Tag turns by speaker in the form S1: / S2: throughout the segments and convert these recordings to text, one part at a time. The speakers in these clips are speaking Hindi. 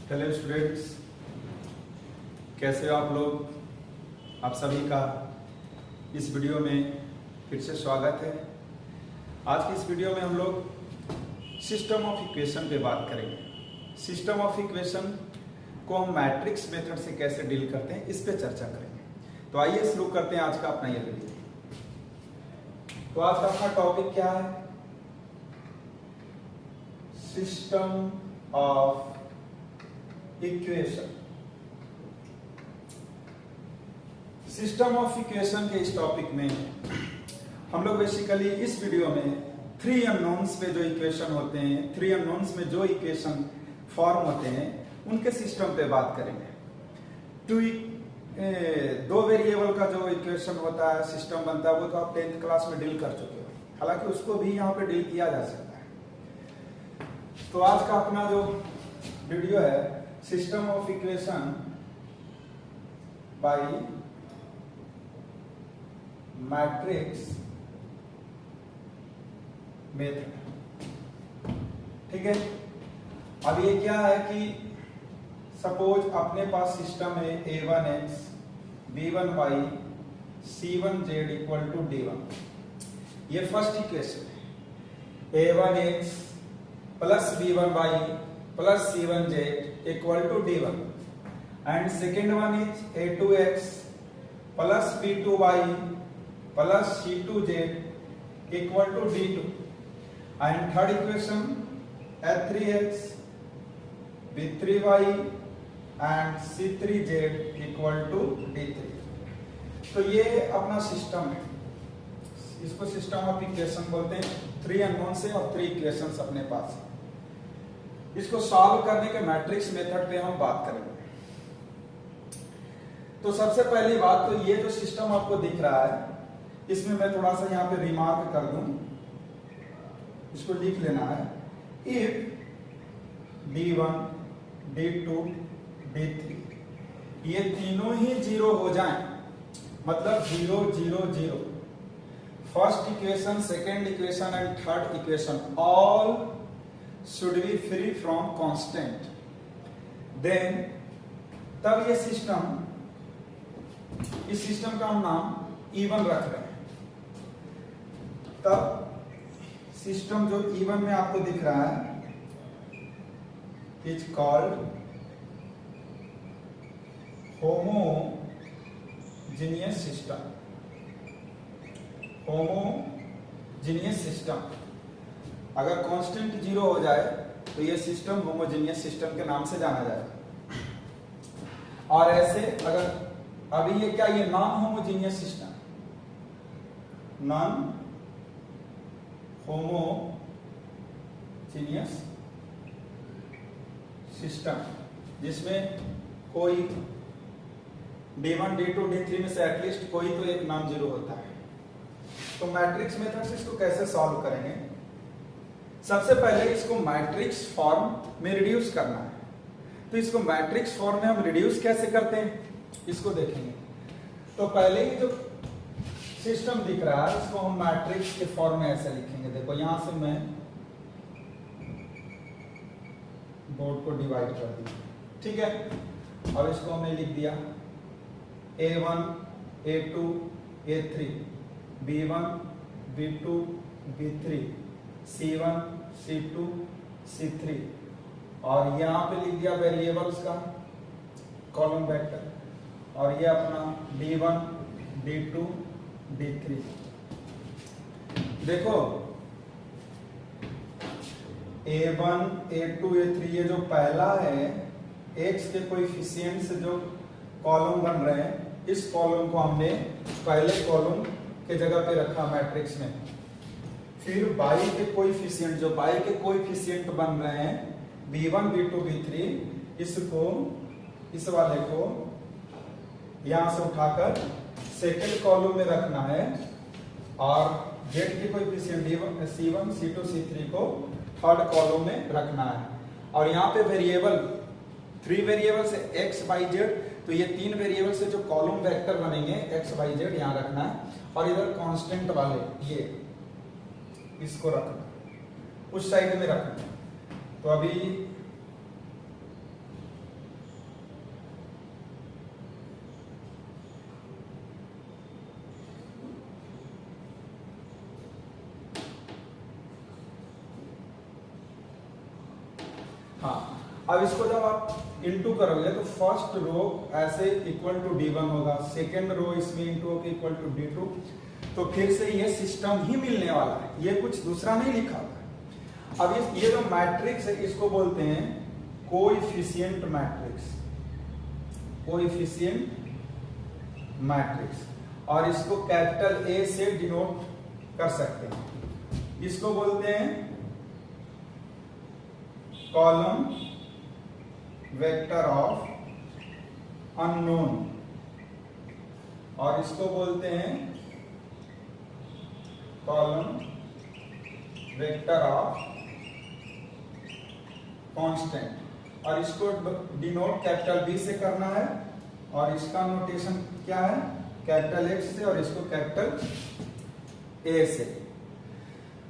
S1: हेलो स्टूडेंट्स, कैसे हो आप लोग। आप सभी का इस वीडियो में फिर से स्वागत है। आज की इस वीडियो में हम लोग सिस्टम ऑफ इक्वेशन पे बात करेंगे। सिस्टम ऑफ इक्वेशन को हम मैट्रिक्स मेथड से कैसे डील करते हैं, इस पे चर्चा करेंगे। तो आइए शुरू करते हैं आज का अपना ये वीडियो। तो आज का अपना टॉपिक क्या है? System of equation. System of equation के इस टॉपिक में हम लोग बेसिकली इस वीडियो में थ्री अननोन्स पे जो इक्वेशन होते हैं, थ्री अननोन्स में जो इक्वेशन फॉर्म होते हैं, उनके सिस्टम पे बात करेंगे। दो वेरिएबल का जो इक्वेशन होता है, सिस्टम बनता है, वो तो आप 10th क्लास में डील कर चुके हो। हालांकि उसको भी यहाँ पे डील किया जा सकता है। तो आज का अपना जो वीडियो है, system of equation by matrix method. ठीक है। अब ये क्या है कि सपोज अपने पास सिस्टम है a1x b1y c1z equal to d1। ये फर्स्ट इक्वेशन है, a1x plus b1y plus c1z equal to d1। And second one is a2x plus b2y plus c2z equal to d2। And third equation a3x b3y and c3z equal to d3। तो ये अपना सिस्टम है, इसको सिस्टम ऑफ इक्वेशन बोलते हैं। थ्री अननोन से और थ्री इक्वेशंस अपने पास है। इसको सॉल्व करने के मैट्रिक्स मेथड पे हम बात करेंगे। तो सबसे पहली बात तो ये जो सिस्टम आपको दिख रहा है, इसमें मैं थोड़ा सा यहाँ पे रिमार्क कर दूं, इसको लिख लेना है। इफ d1 d2 d3 ये तीनों ही जीरो हो जाएं, मतलब 0 0 0, first equation, second equation and third equation all should be free from constant, then तब ये सिस्टम, इस सिस्टम का हम नाम E1 रख रहे हैं। तब सिस्टम जो E1 में आपको दिख रहा है is called homogeneous system. Homogeneous system, अगर कांस्टेंट जीरो हो जाए तो ये सिस्टम होमोजेनियस सिस्टम के नाम से जाना जाए। और ऐसे अगर अभी ये क्या, ये non homogeneous system, non homogeneous system, जिसमें कोई d1 d2 d3 में से एटलीस्ट कोई तो एक नॉन जीरो होता है। तो मैट्रिक्स मेथड से इसको कैसे सॉल्व करेंगे? सबसे पहले इसको मैट्रिक्स फॉर्म में रिड्यूस करना है। तो इसको मैट्रिक्स फॉर्म में हम रिड्यूस कैसे करते हैं, इसको देखेंगे। तो पहले ही जो सिस्टम दिख रहा है, इसको हम मैट्रिक्स के फॉर्म में ऐसे लिखेंगे। देखो यहां से मैं बोर्ड को डिवाइड कर दिया, ठीक है। और इसको हमने लिख दिया a1 a2 a3 b1 b2 b3 c1 c2 c3, और यहां पे लिख दिया वेरिएबल्स का कॉलम वेक्टर, और ये अपना d1 d2 d3। देखो a1 a2 a3 ये जो पहला है, x के कोएफिशिएंट से जो कॉलम बन रहे हैं, इस कॉलम को हमने पहले कॉलम के जगह पे रखा मैट्रिक्स में। फिर y के कोएफिशिएंट, जो y के कोएफिशिएंट बन रहे हैं b1 b2 b3, इसको, इस वाले को यहां से उठाकर सेकंड कॉलम में रखना है, और z के कोएफिशिएंट c1 c2 c3 को थर्ड कॉलम में रखना है। और यहाँ पे वेरिएबल, थ्री वेरिएबल से x y z, तो ये तीन वेरिएबल से जो कॉलम वेक्टर बनेंगे x y z यहाँ रखना है, और इधर कांस्टेंट वाले ये इसको रखना, उस साइड में रखना। तो अभी हाँ, अब इसको जब आप इनटू करोगे तो फर्स्ट रो ऐसे इक्वल टू D1 होगा, सेकेंड रो इसमें इनटू होकर इक्वल टू D2, तो फिर से ये सिस्टम ही मिलने वाला है, ये कुछ दूसरा नहीं लिखा हुआ। अब ये जो मैट्रिक्स है इसको बोलते हैं कोएफिशिएंट मैट्रिक्स, कोएफिशिएंट मैट्रिक्स, और इसको कैपिटल ए से डिनोट कर सकते हैं। इसको बोलते हैं कॉलम वेक्टर ऑफ अननोन, और इसको बोलते हैं कॉलम वेक्टर ऑफ कांस्टेंट, और इसको डिनोट कैपिटल बी से करना है, और इसका नोटेशन क्या है कैपिटल एक्स से, और इसको कैपिटल ए से।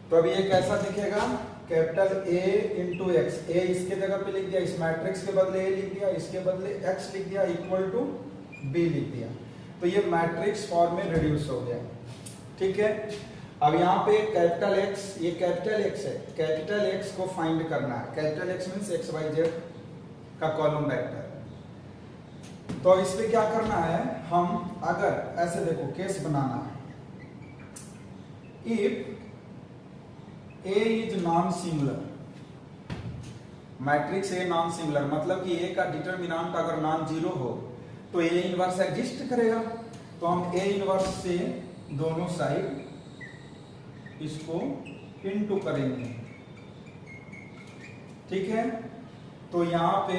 S1: तो अभी ये कैसा दिखेगा, कैपिटल ए इंटू एक्स, ए इसके जगह पे लिख दिया, इस मैट्रिक्स के बदले ए लिख दिया, इसके बदले एक्स लिख दिया, इक्वल टू बी लिख दिया, तो ये मैट्रिक्स फॉर्म में रिड्यूस हो गया। ठीक है, अब यहाँ पे कैपिटल एक्स, ये कैपिटल एक्स है, कैपिटल एक्स को फाइंड करना है, capital X means X Y Z का कॉलम वेक्टर। तो अब इसमें क्या करना है, हम अगर ऐसे देखो केस बनाना है, if A is non singular, matrix a non singular मतलब कि ए का डिटरमिनेंट अगर नॉन जीरो हो तो ए इनवर्स एग्जिस्ट करेगा, तो हम ए इनवर्स से दोनों साइड इसको इनटू करेंगे। ठीक है, तो यहां पे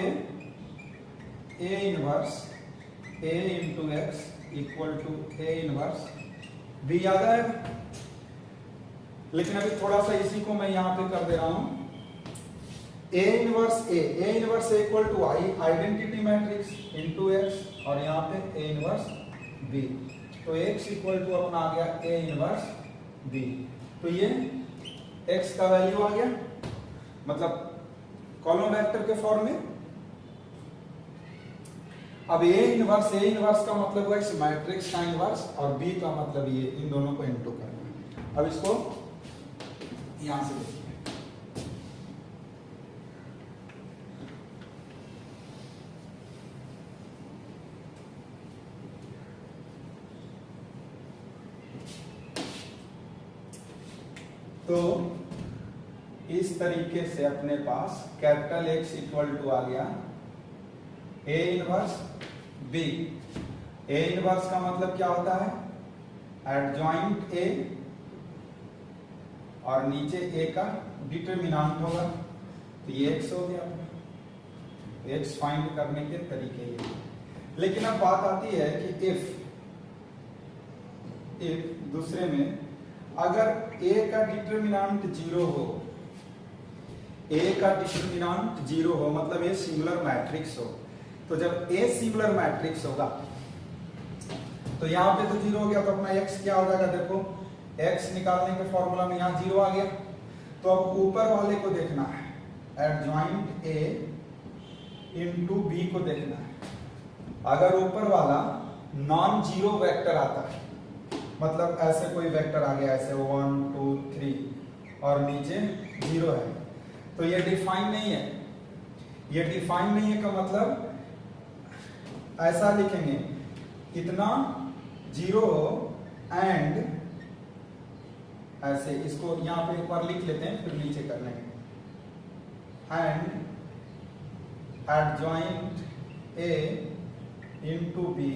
S1: A inverse A into X equal to A inverse B आ जाएगा। लेकिन अभी थोड़ा सा इसी को मैं यहां पे कर दे रहा हूं, A inverse A inverse A equal to I identity matrix into X, और यहाँ पे ए इनवर्स बी, तो एक्स इक्वल टू अपना आ गया ए इनवर्स बी, तो ये एक्स का वैल्यू आ गया, मतलब कॉलम वेक्टर के फॉर्म में। अब ए इनवर्स का मतलब हुआ इस मैट्रिक्स का इनवर्स, और बी का मतलब ये इन दोनों को इनटू करना। अब इसको यहां से देखिए, तो इस तरीके से अपने पास कैपिटल एक्स इक्वल टू आ गया A inverse B. A inverse का मतलब क्या होता है, एडजॉइंट ए, और नीचे ए का डिटरमिनेंट होगा, तो ये एक्स हो गया। एक्स फाइंड करने के तरीके ये। लेकिन अब बात आती है कि इफ दूसरे में अगर ए का डिटरमिनेंट जीरो हो, ए का डिटरमिनेंट जीरो हो मतलब ए सिंगुलर मैट्रिक्स हो, तो जब ए सिंगुलर मैट्रिक्स होगा तो यहाँ पे तो जीरो हो गया, तो अपना एक्स क्या हो जाएगा, देखो एक्स निकालने के फॉर्मूला में यहाँ जीरो आ गया। तो अब ऊपर वाले को देखना है, एडजॉइंट ए इंटू बी को देखना है। अगर ऊपर वाला नॉन जीरो वेक्टर आता है, मतलब ऐसे कोई वेक्टर आ गया, ऐसे 1 2 3 और नीचे जीरो है, तो ये डिफाइन नहीं है। ये डिफाइन नहीं है का मतलब ऐसा लिखेंगे, कितना जीरो हो एंड ऐसे, इसको यहां पे एक बार लिख लेते हैं फिर नीचे कर लेंगे, and adjoint A into B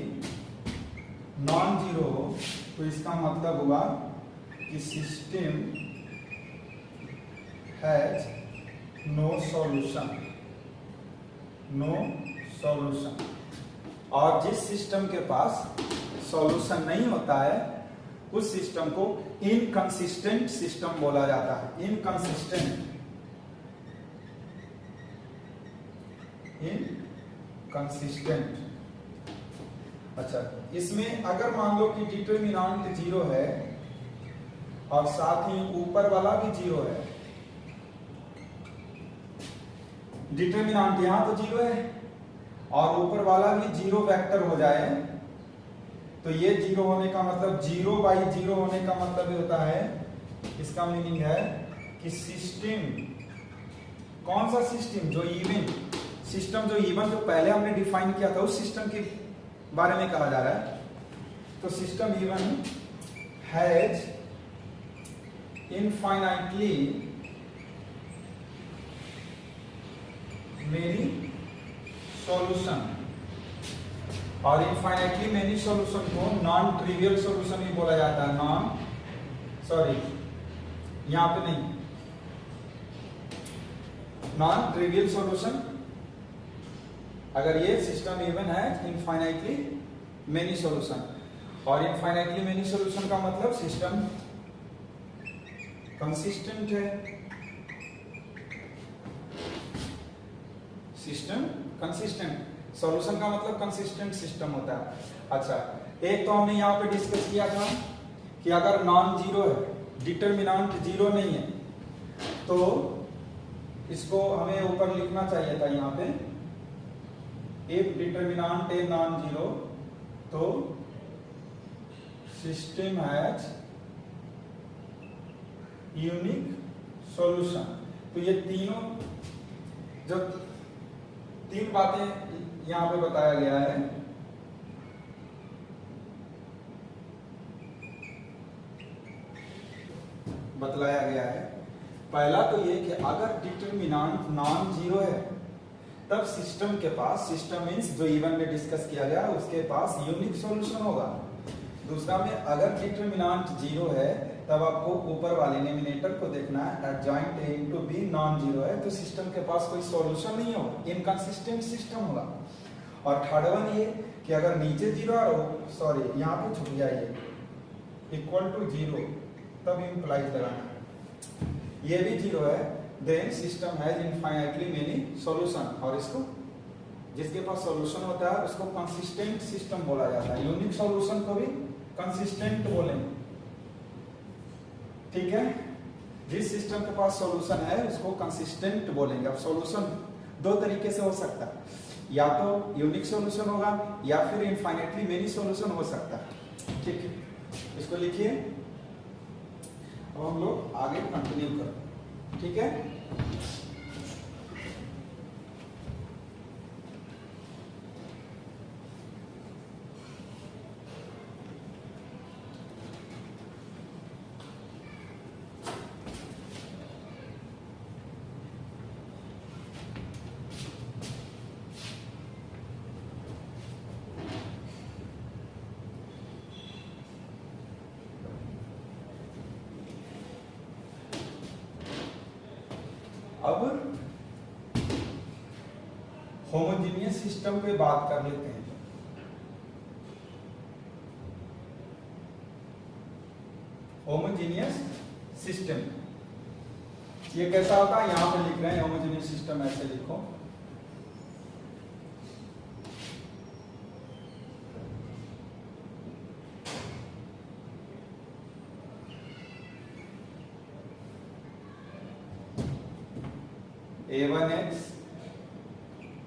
S1: non zero हो, तो इसका मतलब हुआ कि system has no solution, no solution. और जिस सिस्टम के पास सॉल्यूशन नहीं होता है उस सिस्टम को इनकंसिस्टेंट सिस्टम बोला जाता है। Inconsistent, inconsistent. अच्छा, इसमें अगर मान लो कि डिटरमिनेंट जीरो है और साथ ही ऊपर वाला भी जीरो है, डिटरमिनेंट यहां तो जीरो है और ऊपर वाला भी जीरो वेक्टर हो जाए, तो ये जीरो होने का मतलब, जीरो बाई जीरो होने का मतलब ये होता है, इसका मीनिंग है कि सिस्टम कौन सा सिस्टम जो इवन सिस्टम जो पहले हमने डिफाइन किया था उस सिस्टम के बारे में कहा जा रहा है। तो system even has infinitely many solution, और इनफाइनाइटली मेनी सॉल्यूशन को नॉन ट्रिवियल सॉल्यूशन भी बोला जाता है। यहां पे नहीं, नॉन ट्रिवियल सॉल्यूशन। अगर ये सिस्टम इवन है इनफाइनाइटली मेनी सॉल्यूशन, और इनफाइनाइटली मेनी सॉल्यूशन का मतलब सिस्टम कंसिस्टेंट है। सिस्टम कंसिस्टेंट, सॉल्यूशन का मतलब कंसिस्टेंट सिस्टम होता है। अच्छा, एक तो हमने यहाँ पे डिस्कस किया था कि अगर नॉन जीरो है, डिटरमिनेंट जीरो नहीं है, तो इसको हमें ऊपर लिखना चाहिए था यहाँ पे, if determinant a non zero तो सिस्टम हैज यूनिक सॉल्यूशन। तो ये तीनों जो तीन बातें यहां पे बताया गया है, बतलाया गया है। पहला तो ये कि अगर डिटरमिनेंट नॉन जीरो है तब सिस्टम के पास, सिस्टम मींस जो इवन में डिस्कस किया गया उसके पास यूनिक सॉल्यूशन होगा। दूसरा में अगर डिटरमिनेंट जीरो है तब आपको ऊपर वाले डिनोमिनेटर को देखना है, adjoint A into B non zero है तो सिस्टम के पास कोई सॉल्यूशन नहीं होगा, इनकंसिस्टेंट सिस्टम होगा। और थर्ड वन ये कि अगर नीचे जीरो और यहाँ पे छुप जाइए इक्वल टू जीरो तब इंप्लाइज लगाना, ये भी जीरो है, then system has infinitely many solution. और इसको जिसके पास सॉल्यूशन होता है उसको कंसिस्टेंट सिस्टम बोला जाता है। यूनिक सॉल्यूशन को भी कंसिस्टेंट बोलेंगे, ठीक है। जिस सिस्टम के पास सॉल्यूशन है उसको कंसिस्टेंट बोलेंगे। अब सॉल्यूशन दो तरीके से हो सकता है, या तो यूनिक सॉल्यूशन होगा या फिर इनफाइनाइटली मेनी सॉल्यूशन हो सकता है, ठीक है। इसको लिखिए, अब हम लोग आगे कंटिन्यू करें, ठीक है। अब होमोजेनियस सिस्टम पे बात कर लेते हैं। होमोजेनियस सिस्टम ये कैसा होता है, यहां पे लिख रहे हैं होमोजेनियस सिस्टम, ऐसे लिखो। a1x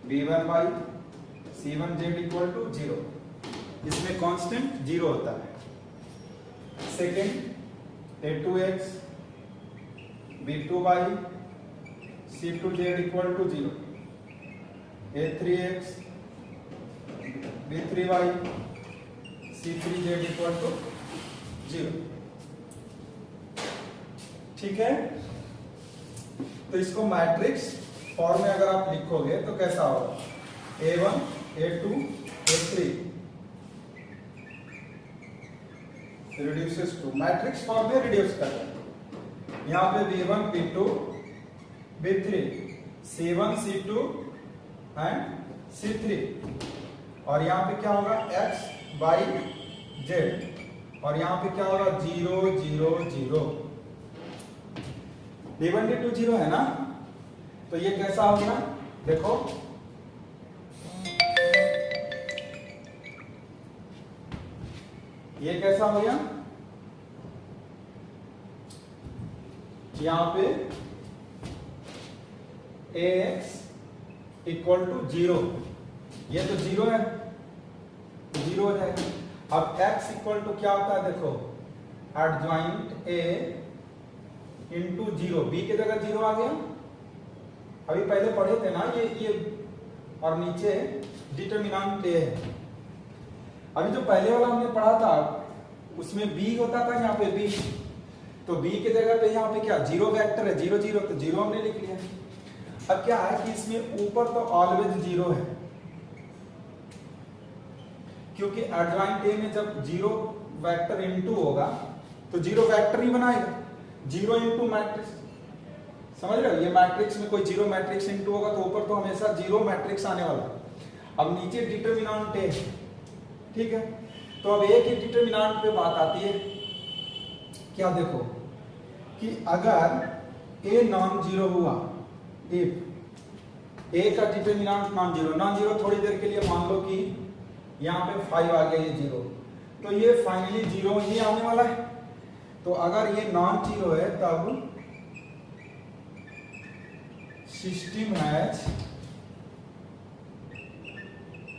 S1: b1y c1z equal to zero, इसमें कांस्टेंट जीरो होता है। Second a2x b2y c2z equal to zero, a3x b3y c3z equal to zero, ठीक है। तो इसको मैट्रिक्स फॉर्म में अगर आप लिखोगे तो कैसा होगा, a1 a2 a3 reduces to, matrix form में रिड्यूस कर रहे हैं। यहाँ पे b1 b2 b3 c1 c2 and c3, और यहाँ पे क्या होगा x y z, और यहाँ पे क्या होगा 0 0 0, d1 d2 0 है ना। तो ये कैसा होगा, देखो ये कैसा हो गया, यहां पे ax इक्वल टू जीरो, ये तो जीरो है, जीरो है। अब x इक्वल टू क्या होता है, देखो adjoint a into zero, B की जगह जीरो आ गया, अभी पहले पढ़े थे ना ये और नीचे डिटरमिनेंट ए है। अभी जो पहले वाला हमने पढ़ा था उसमें बी होता था, यहाँ पे बी, तो बी के जगह पे यहाँ पे क्या जीरो वेक्टर है, 0 0, तो 0 हमने लिख लिया। अब क्या है कि इसमें ऊपर तो ऑलवेज 0 है, क्योंकि एडजॉइंट ए में जब 0 वेक्टर इनटू होगा तो 0 वेक्टर ही बनाएगा, 0 इनटू मैट्रिक्स, समझ रहे हो? ये मैट्रिक्स में कोई 0 मैट्रिक्स इनटू होगा तो ऊपर तो हमेशा 0 मैट्रिक्स आने वाला है। अब नीचे डिटरमिनेंट ए, ठीक है, तो अब ए के डिटरमिनेंट पे बात आती है। क्या देखो कि अगर ए नॉन जीरो हुआ, इफ ए का डिटरमिनेंट नॉन जीरो थोड़ी देर के लिए मान लो कि यहाँ पे 5 आ गया, ये 0, तो ये फाइनली 0 ही आने वाला है। तो अगर ये नॉन जीरो है तब system has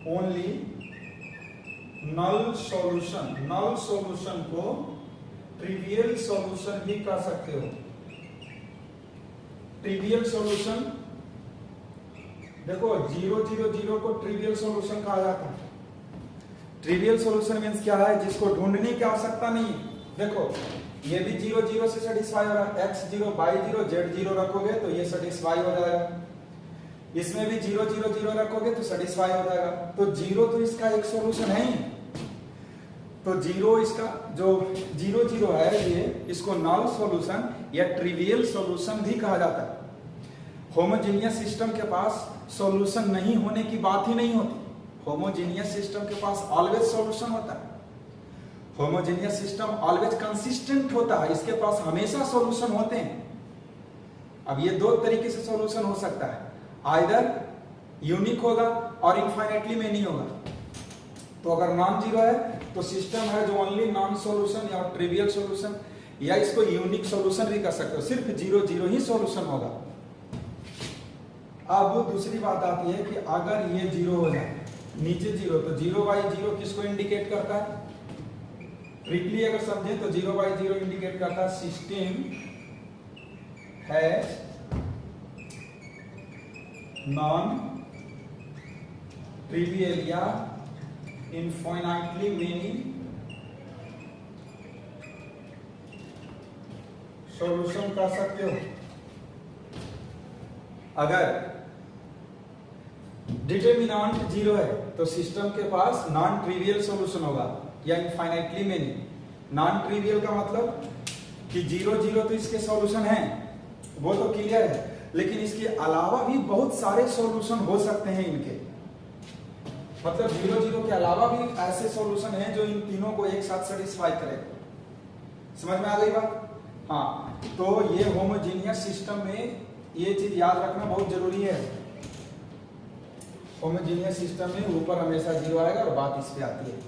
S1: only null solution. Null solution को ट्रिवियल सॉल्यूशन भी कह सकते हो। ट्रिवियल सॉल्यूशन देखो 0 0 0 को ट्रिवियल सॉल्यूशन कहा जाता है। ट्रिवियल सॉल्यूशन मींस क्या है? जिसको ढूंढने की आवश्यकता नहीं है। देखो ये भी 0 0 से सेटिस्फाई हो रहा है, x 0 y 0 z 0 रखोगे तो ये सेटिस्फाई हो जाएगा, इसमें भी 0 0 0 रखोगे तो सेटिस्फाई हो जाएगा। तो 0 तो इसका एक सॉल्यूशन है ही, तो 0 इसका जो 0 0 है ये, इसको नल सॉल्यूशन या ट्रिवियल सॉल्यूशन भी कहा जाता है। होमोजेनियस सिस्टम के पास सॉल्यूशन नहीं होने की बात ही नहीं होती। होमोजेनियस सिस्टम के पास ऑलवेज सॉल्यूशन होता है। होमोजेनियस सिस्टम ऑलवेज कंसिस्टेंट होता है, इसके पास हमेशा सॉल्यूशन होते हैं। अब ये दो तरीके से सॉल्यूशन हो सकता है, आइदर यूनिक होगा और इनफाइनाइटली मेनी होगा। तो अगर नॉन जीरो है तो सिस्टम है जो ओनली नॉन सॉल्यूशन या ट्रिवियल सॉल्यूशन, या इसको यूनिक सॉल्यूशन भी कर सकते हो, सिर्फ 0 0 ही सॉल्यूशन होगा। अब दूसरी बात आती है कि अगर ये 0 हो जाए, नीचे 0, तो 0 by 0 किसको इंडिकेट करता है? ट्रिकली अगर समझे तो 0 by 0 इंडिकेट करता है सिस्टम हैज नॉन ट्रिवियल या इनफाइनाइटली मेनी सॉल्यूशन कर सकते हो। अगर डिटरमिनेंट 0 है तो सिस्टम के पास नॉन ट्रिवियल सॉल्यूशन होगा या इनफाइनाइटली मेनी। नॉन ट्रिवियल का मतलब कि 0 0 तो इसके सॉल्यूशन हैं, वो तो क्लियर है, लेकिन इसके अलावा भी बहुत सारे सॉल्यूशन हो सकते हैं इनके। मतलब 0 0 के अलावा भी ऐसे सॉल्यूशन हैं जो इन तीनों को एक साथ सेटिस्फाई करेगा। समझ में आ गई बात? हाँ, तो ये होमोजेनियस सिस्टम में ये चीज याद रखना बहुत जरूरी है। होमोजेनियस सिस्टम में ऊपर हमेशा 0 आएगा और बात इस पे आती है।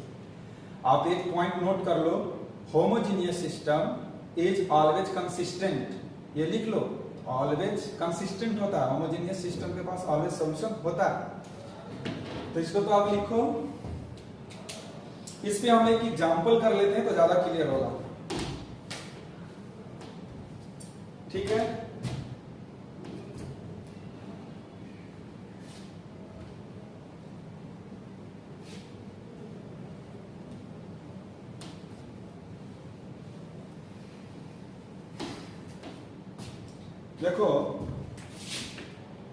S1: आप एक पॉइंट नोट कर लो, homogeneous system is always consistent, ये लिख लो, ऑलवेज कंसिस्टेंट होता है। होमोजेनियस सिस्टम के पास ऑलवेज सॉल्यूशन होता है, तो इसको तो आप लिखो। इस पे हम एक एग्जांपल कर लेते हैं तो ज्यादा क्लियर होगा, ठीक है? देखो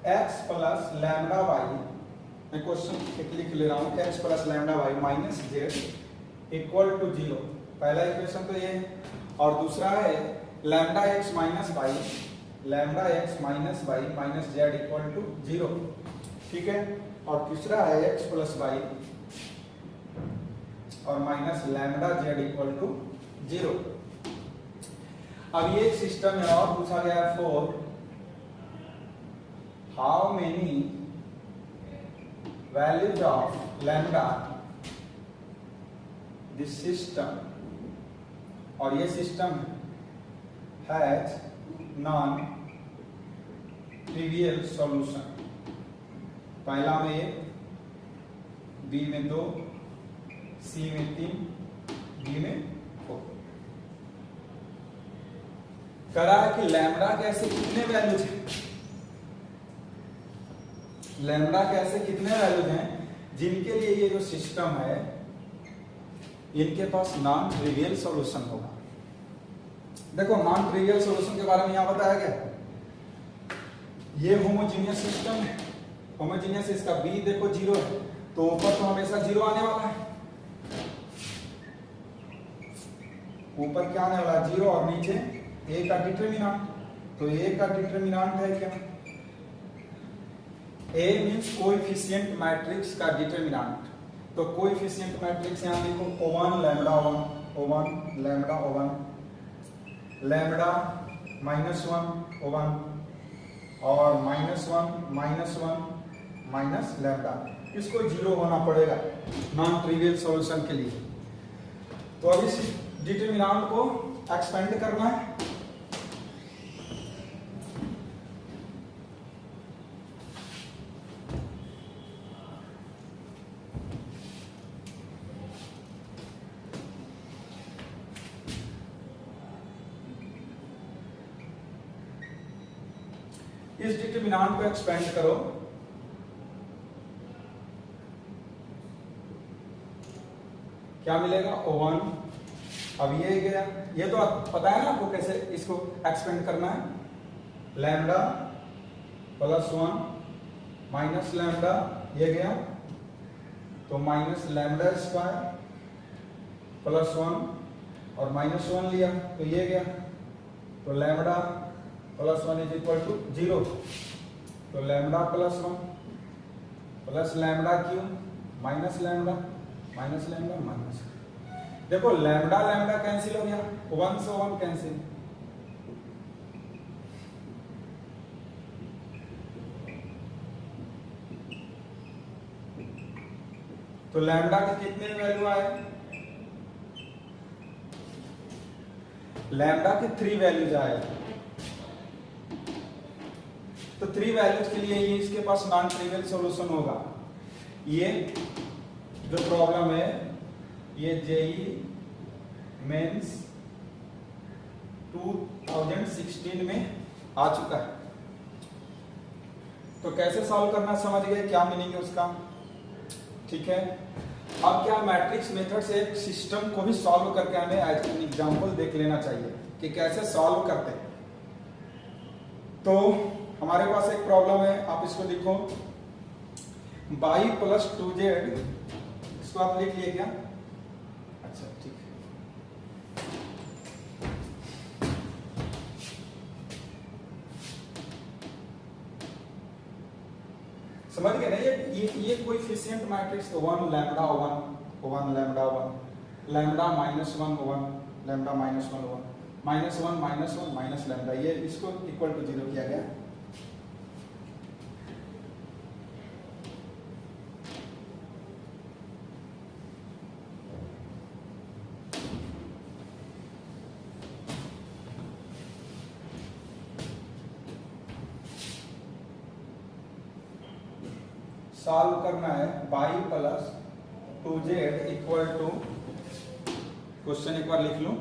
S1: x प्लस लैम्डा वाई, मैं क्वेश्चन एक लिख ले रहा हूं, x plus lambda y minus z equal to 0। पहला इक्वेशन तो ये है, और दूसरा है lambda x minus y, lambda x minus y minus z equal to 0, ठीक है? और तीसरा है x प्लस वाई और minus lambda z equal to 0। अब ये सिस्टम है और पूछा गया है for how many values of lambda this system, और ये system has non trivial solution. पहला में 1, बी में 2, सी में 3, डी में 4। करा है कि लैम्डा के ऐसे कितने वैल्यूज हैं? लैम्डा के ऐसे कितने वैल्यूज हैं जिनके लिए ये जो सिस्टम है इनके पास नॉन ट्रिवियल सॉल्यूशन होगा। देखो नॉन ट्रिवियल सॉल्यूशन के बारे में यहां बताया गया, ये होमोजीनियस सिस्टम है, होमोजीनियस इसका बी देखो 0 है तो ऊपर तो हमेशा 0 आने वाला है, ऊपर क्या आने वाला है 0 और नीचे ए का डिटरमिनेंट, तो ए का डिटरमिनेंट है क्या, ए मींस कोएफिशिएंट मैट्रिक्स का डिटरमिनेंट, तो कोएफिशिएंट मैट्रिक्स यहां लिखो O1 lambda 1 O1 lambda O1 lambda -1 O1 और -1 माइनस लैम्डा, इसको 0 होना पड़ेगा नॉन ट्रिवियल सॉल्यूशन के लिए। तो अब इस डिटरमिनेंट को एक्सपेंड करना है, इस डिटरमिनेंट को एक्सपेंड करो, क्या मिलेगा O1, अब ये गया, ये तो पता है ना आपको कैसे इसको एक्सपेंड करना है, लैम्डा +1 माइनस लैम्डा, ये गया तो माइनस लैम्डा स्क्वायर +1 और -1 लिया तो ये गया, तो लैम्डा +1 इज इक्वल टू 0, तो lambda +1 plus lambda Q minus lambda minus, देखो लैम्डा लैम्डा कैंसिल हो गया, 1 से 1 कैंसिल, तो लैम्डा के कितने वैल्यू आए, लैम्डा के 3 वैल्यूज आए, तो 3 वैल्यूज के लिए ये इसके पास नॉन ट्रिवियल सॉल्यूशन होगा। ये जो प्रॉब्लम है ये जेई मेंस 2016 में आ चुका है, तो कैसे सॉल्व करना समझ गए, क्या मीनिंग है उसका, ठीक है। अब क्या मैट्रिक्स मेथड से एक सिस्टम को भी सॉल्व करके हमें एज एन एग्जांपल देख लेना चाहिए कि कैसे सॉल्व करते हैं। तो हमारे पास एक प्रॉब्लम है, आप इसको लिखो y + 2z, इसको आप लिख लिए क्या, अच्छा ठीक है, समझ गए ना, ये coefficient matrix 1 lambda 1 lambda 1 lambda -1 1 lambda -1 1 minus lambda, ये इसको इक्वल टू 0 किया गया। सॉल्व करना है y + 2z equal to, question एक बार लिख लूं,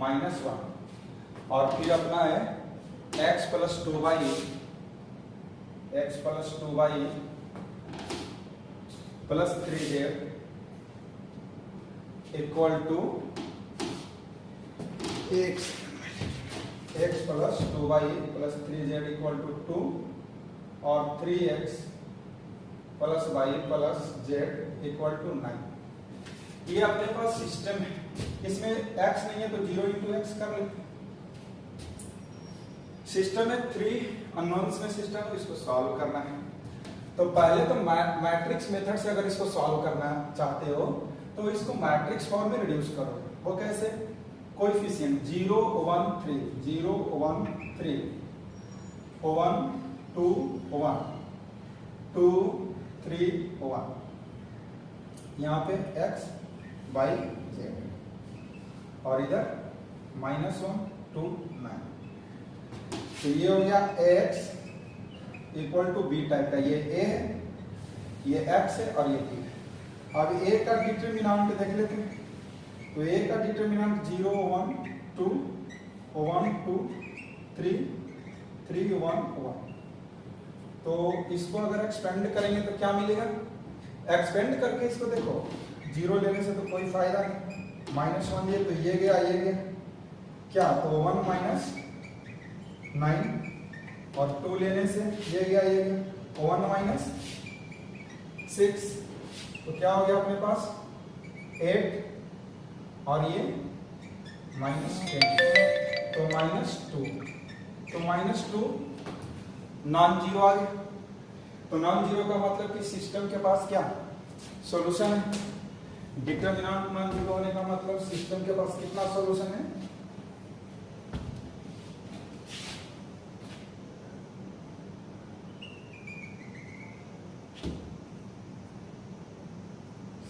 S1: -1 और फिर अपना है x + 2y + 3z equal to x + 2y + 3z equal to 2 और 3x + y + z equal to 9। ये अपने पास सिस्टम है, इसमें x नहीं है तो 0 × x कर ले, सिस्टम है 3 अननोन्स में सिस्टम, इसको सॉल्व करना है। तो पहले तो मैट्रिक्स मेथड से अगर इसको सॉल्व करना चाहते हो तो इसको मैट्रिक्स फॉर्म में रिड्यूस करो, वो कैसे, कोएफिशिएंट 0 1 3 0 1 3 1 2 1 2 3 1, यहाँ पे x y z और इधर -1 2 9, तो ये हो गया ax equal to b type का, ये a है, ये x है और ये b है। अब a का डिटरमिनेंट देख लेते हैं, तो a का डिटरमिनेंट 0 1 2 1 2 3 3 1 1, तो तो इसको अगर एक्सपेंड करेंगे तो क्या मिलेगा, एक्सपेंड करके इसको देखो, 0 लेने से तो कोई फायदा नहीं, -1 ये तो ये गया क्या, तो 1 माइनस 9 और 2 लेने से ये गया 1 माइनस 6, तो क्या हो गया अपने पास 8 और ये -10, तो -2, तो -2 नॉन जीरो आ गया। तो नॉन जीरो का मतलब कि सिस्टम के पास क्या सॉल्यूशन है, डिटरमिनेंट नॉन जीरो होने का मतलब सिस्टम के पास कितना सॉल्यूशन है,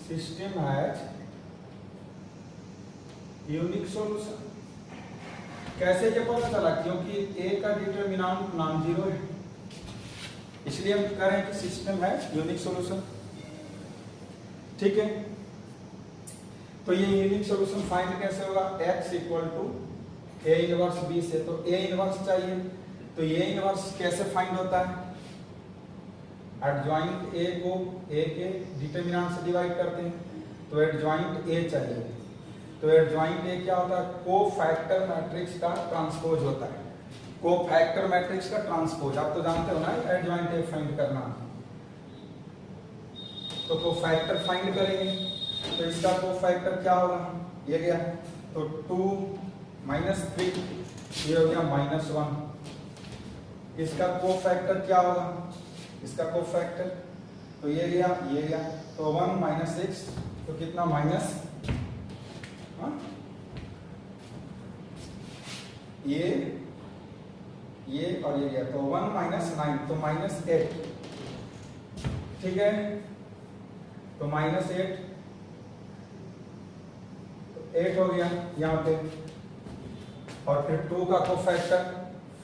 S1: सिस्टम हैज यूनिक सॉल्यूशन। कैसे ये पता चला, क्योंकि ए का डिटरमिनेंट नॉन जीरो है, इसलिए हम कह रहे हैं कि सिस्टम है यूनिक सॉल्यूशन। ठीक है, तो ये यूनिक सॉल्यूशन फाइंड कैसे होगा, x equal to A inverse b से, तो ए इनवर्स चाहिए, तो ए इनवर्स कैसे फाइंड होता है, एडजॉइंट ए को ए के डिटरमिनेंट से डिवाइड करते हैं, तो एडजॉइंट ए चाहिए, तो एडजॉइंट ए क्या होता है, कोफैक्टर मैट्रिक्स का ट्रांसपोज होता है, कोफैक्टर मैट्रिक्स का ट्रांसपोज, आप तो जानते हो ना एडजॉइंट ए फाइंड करना, तो कोफैक्टर फाइंड करेंगे, तो इसका कोफैक्टर क्या होगा, ये गया, तो 2 -3 ये हो गया -1, इसका कोफैक्टर क्या होगा, इसका कोफैक्टर, तो ये गया, तो 1 - 6, तो कितना माइनस, ये और ये गया, तो 1 - 9, तो -8, ठीक है, तो -8, तो 8 हो गया यहाँ पे, और फिर 2 का कोफैक्टर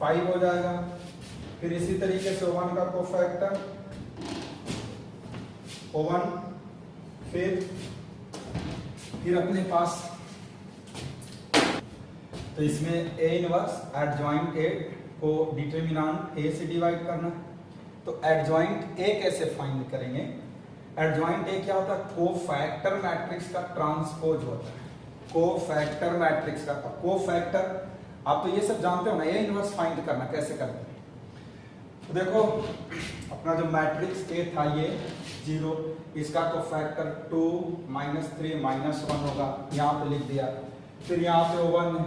S1: 5 हो जाएगा, फिर इसी तरीके से 1 का कोफैक्टर 1, फिर अपने पास, तो इसमें ए इनवर्स एडजॉइंट ए को डिटरमिनेंट ए से डिवाइड करना है, तो एडजॉइंट ए कैसे फाइंड करेंगे, एडजॉइंट ए क्या होता है, कोफैक्टर मैट्रिक्स का ट्रांसपोज होता है, कोफैक्टर मैट्रिक्स का, कोफैक्टर आप तो ये सब जानते हो ना, ए इनवर्स फाइंड करना कैसे करते हैं, तो देखो अपना जो मैट्रिक्स ए था ये 0, इसका कोफैक्टर 2 -3 -1 होगा, यहाँ पे लिख दिया, फिर यहाँ पे 1 है,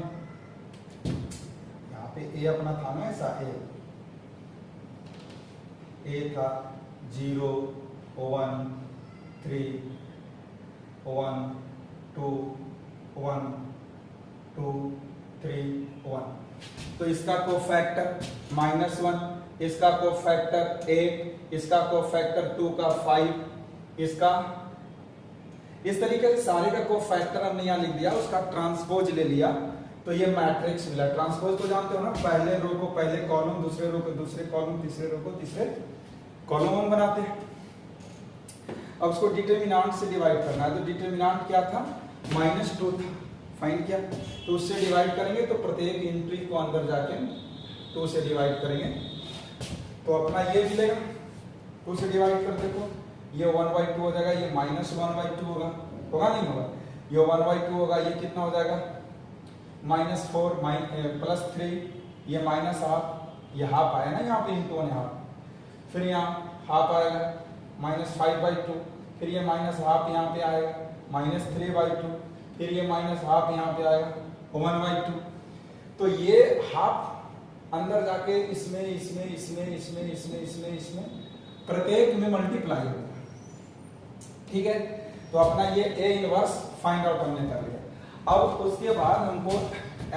S1: यहाँ पे ए अपना था ना ऐसा, ए था 0 1 3 1 2 1 2 3 1, तो इसका कोफैक्टर -1, इसका कोफैक्टर 8, इसका कोफैक्टर 2 का 5, इसका इस तरीके से सारे का कोफैक्टर हमने यहाँ लिख दिया, उसका ट्रांसपोज ले लिया, तो ये मैट्रिक्स मिला। ट्रांसपोज तो जानते हो ना, पहले रो को पहले कॉलम, दूसरे रो को दूसरे कॉलम, तीसरे रो को तीसरे कॉलम हम बनाते हैं। अब उसको डिटरमिनेंट से डिवाइड करना है, तो डिटरमिनेंट क्या था, -2 था, फाइंड किया, तो उससे डिवाइड करेंगे, तो प्रत्येक एंट्री को अंदर जाके 2 से डिवाइड करेंगे, तो अपना ये मिलेगा, 2 से डिवाइड कर देखो, ये 1/2 हो जाएगा, ये -1/2 होगा, नहीं होगा, ये 1/2 होगा, ये कितना हो जाएगा, -4 +3, ये -1/2, ये हाफ आया ना यहाँ पे, इंटू 1/2, फिर यहाँ हाफ आएगा, -5/2, फिर ये -1/2 यहाँ पे आएगा, -3/2, फिर ये -1/2 यहाँ पे आएगा, 1/2, तो ये हाफ अंदर जाके इसमें प्रत्येक में मल्टीप्लाई होगा, ठीक है, तो अपना ये ए इनवर्स फाइंड आउट हमने कर लिया। अब उसके बाद हमको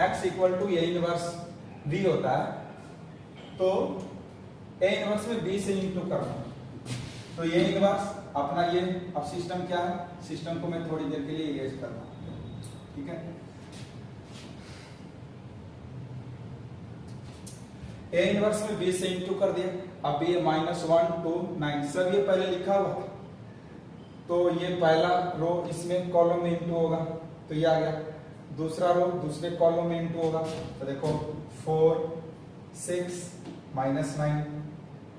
S1: x equal to A inverse b होता है, तो ए इनवर्स में b से इंटू करना, तो ए इनवर्स अपना ये, अब सिस्टम क्या है, सिस्टम को मैं थोड़ी देर के लिए इरेज करना, ठीक है, ए इनवर्स में b से इंटू कर दिया, अब ये -1 2 9 सब ये पहले लिखा हुआ था, तो ये पहला रो इसमें कॉलम में इंटू होगा, तो ये आ गया, दूसरा रो दूसरे कॉलम में इंटू होगा, तो देखो 4 6 -9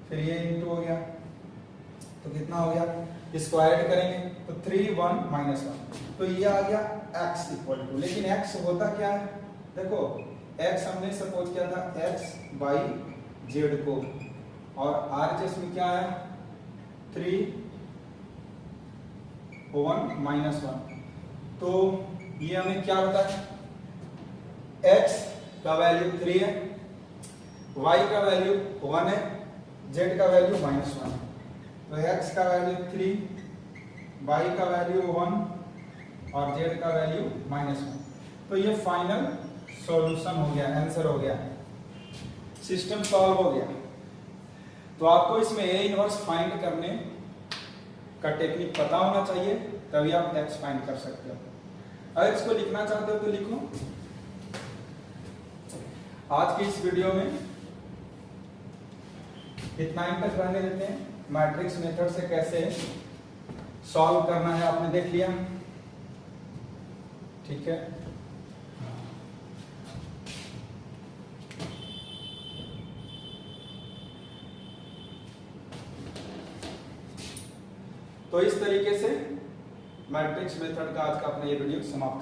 S1: फिर ये इंटू हो गया, तो कितना हो गया, इसको ऐड करेंगे तो 3 1 -1, तो ये आ गया x इक्वल टू, लेकिन x होता क्या है, देखो x हमने सपोज किया था x बाई जेड को, और RHS में क्या है 3 1 -1, तो ये हमें क्या बताया, x का वैल्यू 3 है, y का वैल्यू 1 है, z का वैल्यू -1 है, तो x का वैल्यू 3, y का वैल्यू 1 और z का वैल्यू -1, तो ये फाइनल सॉल्यूशन हो गया, आंसर हो गया, सिस्टम सॉल्व हो गया। तो आपको इसमें ए इनवर्स फाइंड करने का टेक्निक पता होना चाहिए, तभी आप x फाइंड कर सकते हो। अगर इसको लिखना चाहते हो तो लिखो। आज की इस वीडियो में इतना ही तक रहने देते हैं। मैट्रिक्स मेथड से कैसे सॉल्व करना है आपने देख लिया, ठीक है। तो इस तरीके से मैट्रिक्स मेथड का आज का अपना ये वीडियो समाप्त